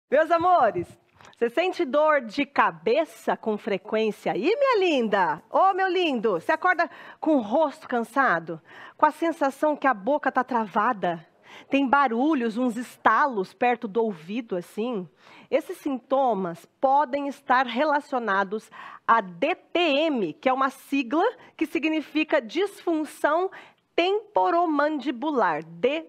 Meus amores, você sente dor de cabeça com frequência aí, minha linda? Ô, meu lindo, você acorda com o rosto cansado? Com a sensação que a boca tá travada? Tem barulhos, uns estalos perto do ouvido, assim? Esses sintomas podem estar relacionados a DTM, que é uma sigla que significa disfunção temporomandibular, DTM.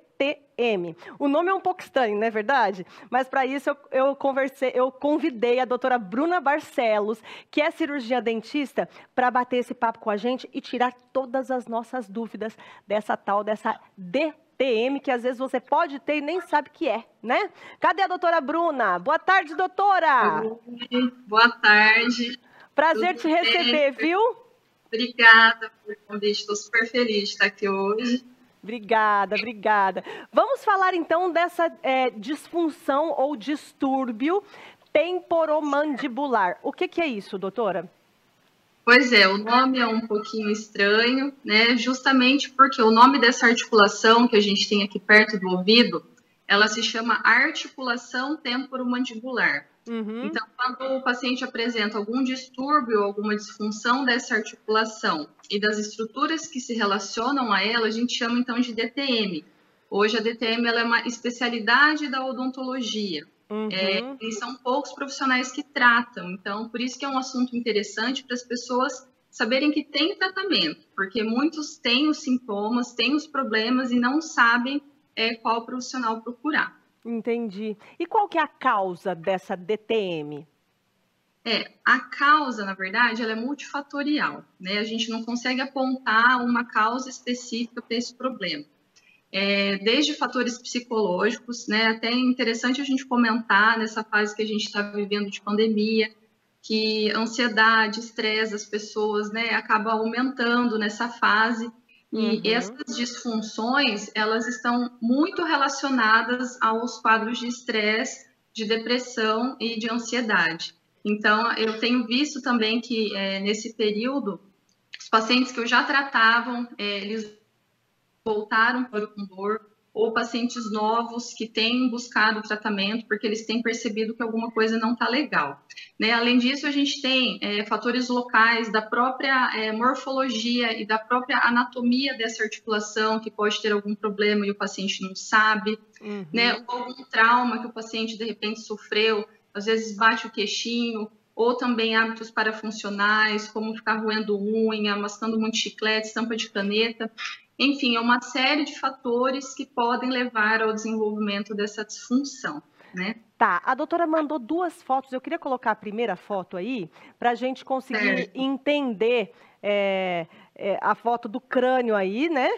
O nome é um pouco estranho, não é verdade? Mas para isso eu convidei a doutora Bruna Barcelos, que é cirurgiã dentista, para bater esse papo com a gente e tirar todas as nossas dúvidas dessa DTM, que às vezes você pode ter e nem sabe que é, né? Cadê a doutora Bruna? Boa tarde, doutora! Oi, boa tarde. Prazer Tudo te bem? receber, viu? Obrigada por convite. Estou super feliz de estar aqui hoje. Obrigada, obrigada. Vamos falar então dessa disfunção ou distúrbio temporomandibular. O que é isso, doutora? Pois é, o nome é um pouquinho estranho, né? Justamente porque o nome dessa articulação que a gente tem aqui perto do ouvido, ela se chama articulação temporomandibular. Então, quando o paciente apresenta algum distúrbio, alguma disfunção dessa articulação e das estruturas que se relacionam a ela, a gente chama então de DTM. Hoje a DTM ela é uma especialidade da odontologia. E são poucos profissionais que tratam, então por isso que é um assunto interessante para as pessoas saberem que tem tratamento, porque muitos têm os sintomas, têm os problemas e não sabem qual profissional procurar. Entendi. E qual que é a causa dessa DTM? A causa, na verdade, ela é multifatorial, né? A gente não consegue apontar uma causa específica para esse problema. Desde fatores psicológicos, né? Até é interessante a gente comentar nessa fase que a gente está vivendo de pandemia, que ansiedade, estresse das pessoas, né, acaba aumentando nessa fase. E essas disfunções, elas estão muito relacionadas aos quadros de estresse, de depressão e de ansiedade. Então, eu tenho visto também que nesse período, os pacientes que eu já tratavam, eles voltaram para o dor, ou pacientes novos que têm buscado tratamento porque eles têm percebido que alguma coisa não está legal. Né? Além disso, a gente tem fatores locais da própria morfologia e da própria anatomia dessa articulação que pode ter algum problema e o paciente não sabe, né? Ou algum trauma que o paciente de repente sofreu, às vezes bate o queixinho, ou também hábitos parafuncionais, como ficar roendo unha, mascando muito chiclete, estampa de caneta. Enfim, é uma série de fatores que podem levar ao desenvolvimento dessa disfunção, né? Tá, a doutora mandou duas fotos, eu queria colocar a primeira foto aí, para a gente conseguir entender a foto do crânio aí, né?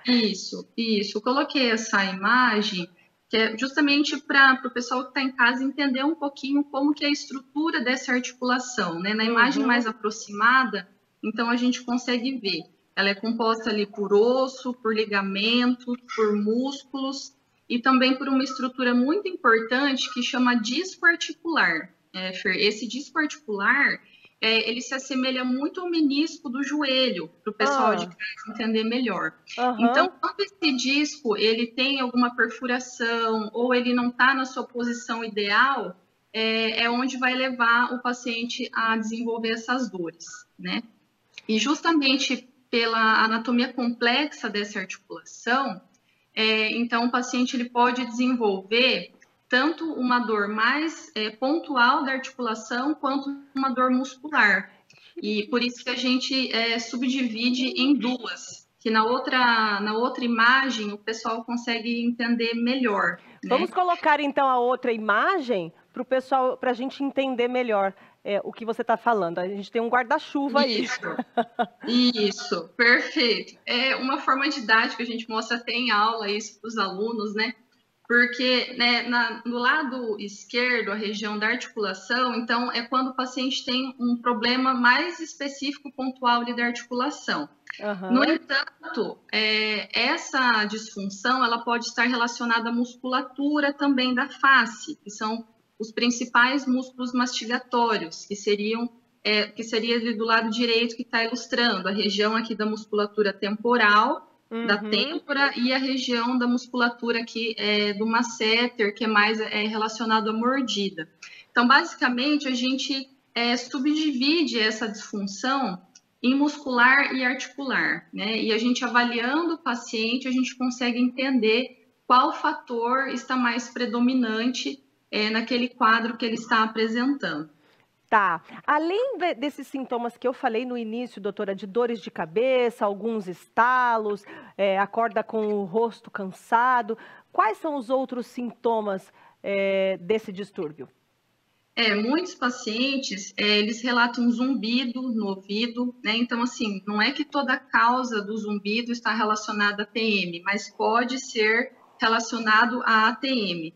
Isso. Eu coloquei essa imagem que é justamente para o pessoal que está em casa entender um pouquinho como que é a estrutura dessa articulação, né? Na imagem mais aproximada, então a gente consegue ver. Ela é composta ali por osso, por ligamento, por músculos e também por uma estrutura muito importante que chama disco articular. Fer, esse disco articular, ele se assemelha muito ao menisco do joelho, para o pessoal de casa entender melhor. Então, quando esse disco ele tem alguma perfuração ou ele não está na sua posição ideal, é onde vai levar o paciente a desenvolver essas dores, né? E justamente pela anatomia complexa dessa articulação, então o paciente ele pode desenvolver tanto uma dor mais pontual da articulação quanto uma dor muscular. E por isso que a gente subdivide em duas, que na outra imagem o pessoal consegue entender melhor. Né? Vamos colocar então a outra imagem para o pessoal, para a gente entender melhor o que você está falando. A gente tem um guarda-chuva aí. Isso, perfeito. É uma forma didática, a gente mostra até em aula isso para os alunos, né? Porque no lado esquerdo, a região da articulação, então é quando o paciente tem um problema mais específico, pontual ali da articulação. No entanto, essa disfunção ela pode estar relacionada à musculatura também da face, que são os principais músculos mastigatórios, que seria ali do lado direito que está ilustrando a região aqui da musculatura temporal da Uhum. têmpora e a região da musculatura aqui do masseter, que é mais relacionado à mordida. Então, basicamente, a gente subdivide essa disfunção em muscular e articular, né? E a gente avaliando o paciente, a gente consegue entender qual fator está mais predominante naquele quadro que ele está apresentando. Tá. Além desses sintomas que eu falei no início, doutora, de dores de cabeça, alguns estalos, acorda com o rosto cansado, quais são os outros sintomas desse distúrbio? Muitos pacientes, eles relatam zumbido no ouvido, né? Então, assim, não é que toda a causa do zumbido está relacionada à TM, mas pode ser relacionado à ATM.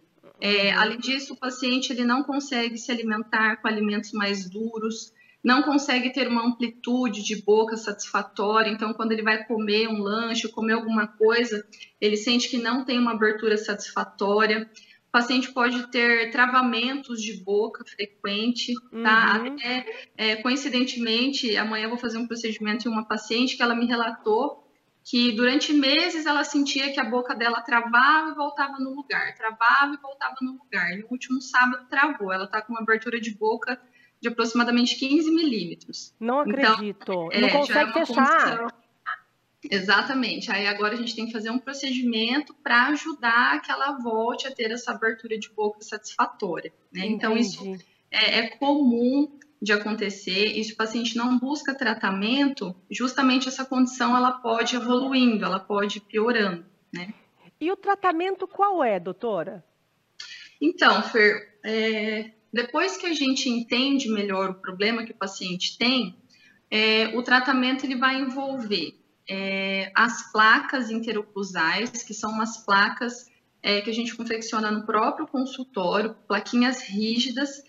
Além disso, o paciente ele não consegue se alimentar com alimentos mais duros, não consegue ter uma amplitude de boca satisfatória. Então, quando ele vai comer um lanche, comer alguma coisa, ele sente que não tem uma abertura satisfatória. O paciente pode ter travamentos de boca frequente, tá? Uhum. Até, coincidentemente, amanhã eu vou fazer um procedimento em uma paciente que ela me relatou que durante meses ela sentia que a boca dela travava e voltava no lugar, travava e voltava no lugar. No último sábado travou, ela está com uma abertura de boca de aproximadamente 15 milímetros. Não Então, acredito. Não já é consegue uma fechar. condição. Exatamente. Aí agora a gente tem que fazer um procedimento para ajudar que ela volte a ter essa abertura de boca satisfatória, né? Então, isso Entendi. é comum de acontecer, e se o paciente não busca tratamento, justamente essa condição ela pode evoluindo, ela pode piorando, né? E o tratamento qual é, doutora? Então, Fer, depois que a gente entende melhor o problema que o paciente tem, o tratamento ele vai envolver as placas interoclusais, que são umas placas que a gente confecciona no próprio consultório, plaquinhas rígidas,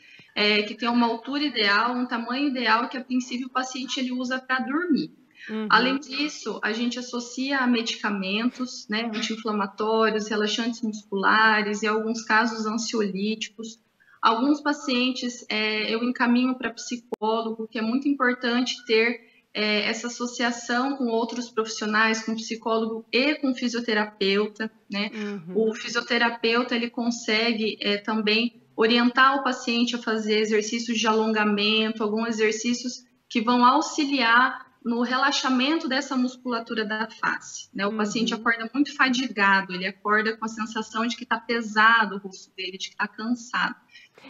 que tem uma altura ideal, um tamanho ideal, que a princípio o paciente ele usa para dormir. Uhum. Além disso, a gente associa a medicamentos, né, anti-inflamatórios, relaxantes musculares e, em alguns casos, ansiolíticos. Alguns pacientes eu encaminho para psicólogo, que é muito importante ter essa associação com outros profissionais, com psicólogo e com fisioterapeuta, né? Uhum. O fisioterapeuta, ele consegue também orientar o paciente a fazer exercícios de alongamento, alguns exercícios que vão auxiliar no relaxamento dessa musculatura da face, né? O paciente acorda muito fadigado, ele acorda com a sensação de que está pesado o rosto dele, de que está cansado.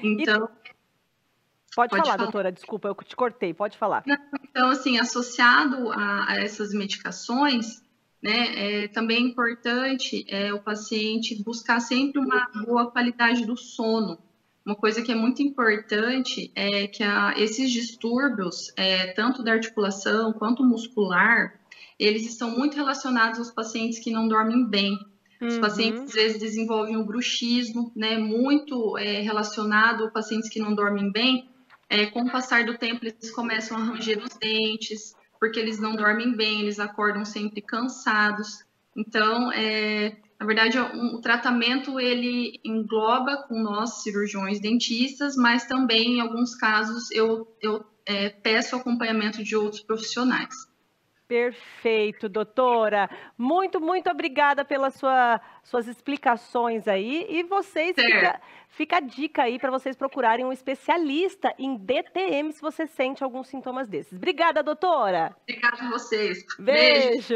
Então... Pode falar, doutora, desculpa, eu te cortei, pode falar. Então, assim, associado a essas medicações, né, também é importante o paciente buscar sempre uma boa qualidade do sono. Uma coisa que é muito importante é que esses distúrbios, tanto da articulação quanto muscular, eles estão muito relacionados aos pacientes que não dormem bem. Os pacientes, às vezes, desenvolvem o bruxismo, né, muito relacionado a pacientes que não dormem bem. Com o passar do tempo, eles começam a ranger os dentes, porque eles não dormem bem, eles acordam sempre cansados. Então, na verdade, o tratamento, ele engloba com nós, cirurgiões dentistas, mas também, em alguns casos, eu peço acompanhamento de outros profissionais. Perfeito, doutora. Muito, muito obrigada pelas suas explicações aí. E vocês, fica a dica aí para vocês procurarem um especialista em DTM se você sente alguns sintomas desses. Obrigada, doutora. Obrigada a vocês. Beijo.